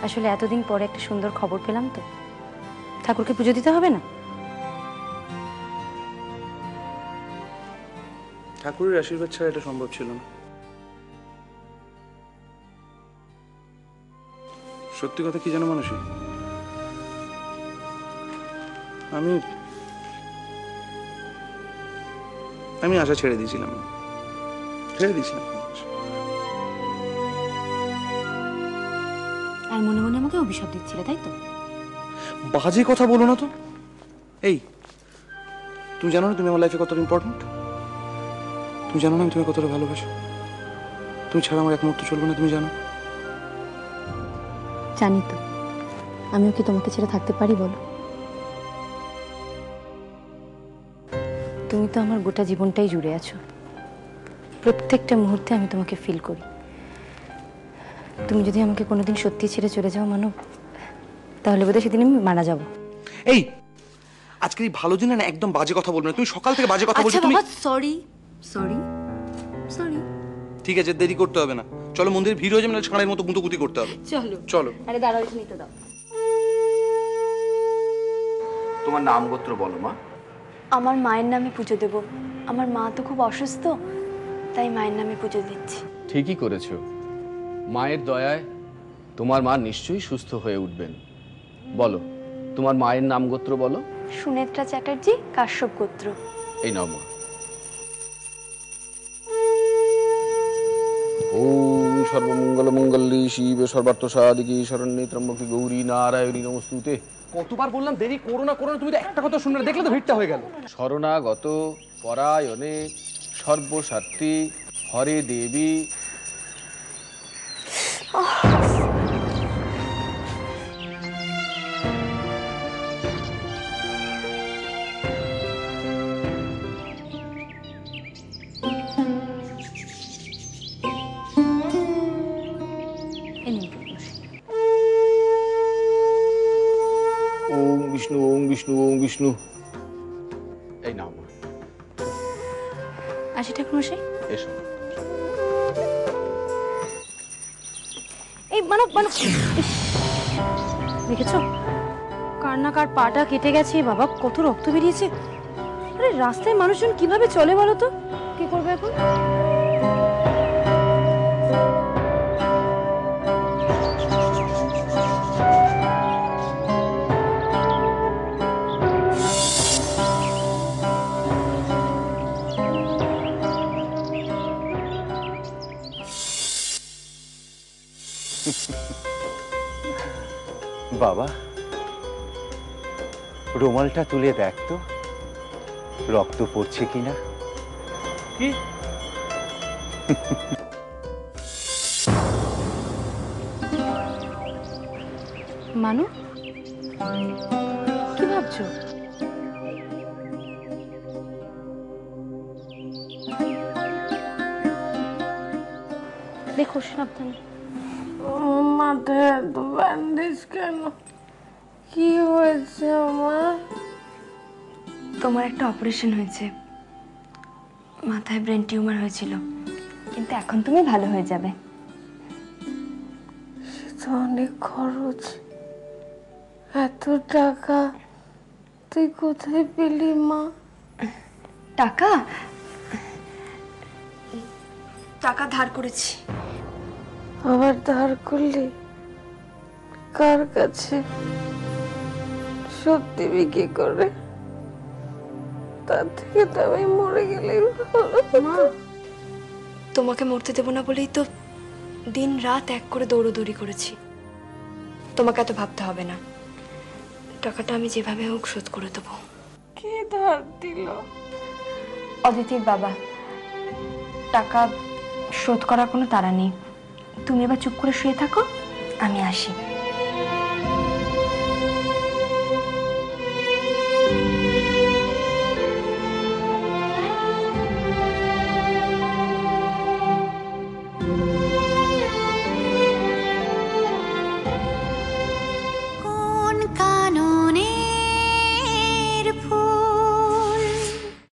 আসলে এতদিন পরে একটা সুন্দর খবর পেলাম তো, ঠাকুরকে পুজো দিতে হবে না? ঠাকুরের আশীর্বাদ ছাড়া এটা সম্ভব ছিল না। সত্যি কথা কি জানো মানুষ, আমি আমি আশা ছেড়ে দিয়েছিলাম। আর মনে মনে আমাকে অভিশাপ দিচ্ছিলে, তাই তো? বাজে কথা বলো না তো। এই, তুমি জানো না তুমি আমার লাইফে কতটা ইম্পর্টেন্ট? তুমি জানো না আমি তোমায় কতটা ভালোবাসি? তুমি ছাড়া আমার এক মুহূর্ত চলবে না, তুমি জানো? জানি তো। আমিও কি তোমাকে ছেড়ে থাকতে পারি বলো? তুমি তো আমার গোটা জীবনটাই জুড়ে আছো। প্রত্যেকটা মুহূর্তে আমি তোমাকে ফিল করি। তুমি যদি আমাকে কোনোদিন সত্যি ছেড়ে চলে যাও মানব, তাহলে বোধহয় সেদিন আমি মারা যাব। এই, আজকে এই ভালো দিনে না একদম বাজে কথা বলবে না। তুমি সকাল থেকে বাজে কথা বলছো। তুমি সরি সরি সরি। ঠিক আছে, দেরি করতে হবে না। চলো মন্দিরে ভিড় হয়ে যাবে না, ছাড়াই মতো গুঁতোগুতি করতে হবে। চলো চলো। আরে দাঁড়াও, এখানে নিতে দাও। তোমার নাম গোত্র বলো মা। আমার মায়ের নামে পুজো দেব। আমার মা তো খুব অসুস্থ, তাই মায়ের নামে পুজো দিচ্ছি। ঠিকই করেছো। মায়ের দয়ায় তোমার মা নিশ্চয়ই সুস্থ হয়ে উঠবেন। বলো তোমার মায়ের নাম গোত্র বলো। সুনেত্রা চ্যাটার্জি, কাশ্যপ গোত্র। এই নাও মা। ওম সর্বমঙ্গল মঙ্গলী শিবে সর্বার্থ সাধিকে শরণ্যে ত্র্যম্বকে গৌরী নারায়ণী নমস্তুতে। কতবার বললাম দেরি করো না, তুমি তো একটা কথা শুনলে, দেখলে তো ভিড়টা হয়ে গেল। শরণাগত পরায়ণে সর্বসাত্রী হরে দেবী। ওম বিষ্ণু ওম বিষ্ণু ওম বিষ্ণু। এই নাও মা। আসি ঠাকুরমশাই। এসো। এই মানব মানব, দেখেছো কার না কার পাটা কেটে গেছে। বাবা কত রক্ত বেরিয়েছে। আরে রাস্তায় মানুষজন কিভাবে চলে বলো তো? কি করবে এখন? বাবা, রুমালটা তুলে দেখ তো রক্ত পড়ছে কিনা। কি? মানু, কি ভাবছো? দেখো সাবধানে। মাথায় এত ব্যান্ডেজ কেন? কি হয়েছে আমার? তোমার একটা অপারেশন হয়েছে, মাথায় ব্রেন টিউমার হয়েছিল, কিন্তু এখন তুমি ভালো হয়ে যাবে। সে তো অনেক খরচ। এত টাকা তুই কোথায় পেলি মা? টাকা টাকা ধার করেছি। আবার ধার করলি? কার কাছে? শোধ দিবি কি করে? তার থেকে তো আমি মরে গেলেই ভালো। মা, তোমাকে মরতে দেব না বলেই তো দিন রাত এক করে দৌড়দৌড়ি করেছি। তোমাকে এত ভাবতে হবে না, টাকাটা আমি যেভাবে হোক শোধ করে দেবো। কে ধার দিল? অদিতির বাবা। টাকা শোধ করার কোনো তাড়া নেই। তুমি এবার চুপ করে শুয়ে থাকো, আমি আসি।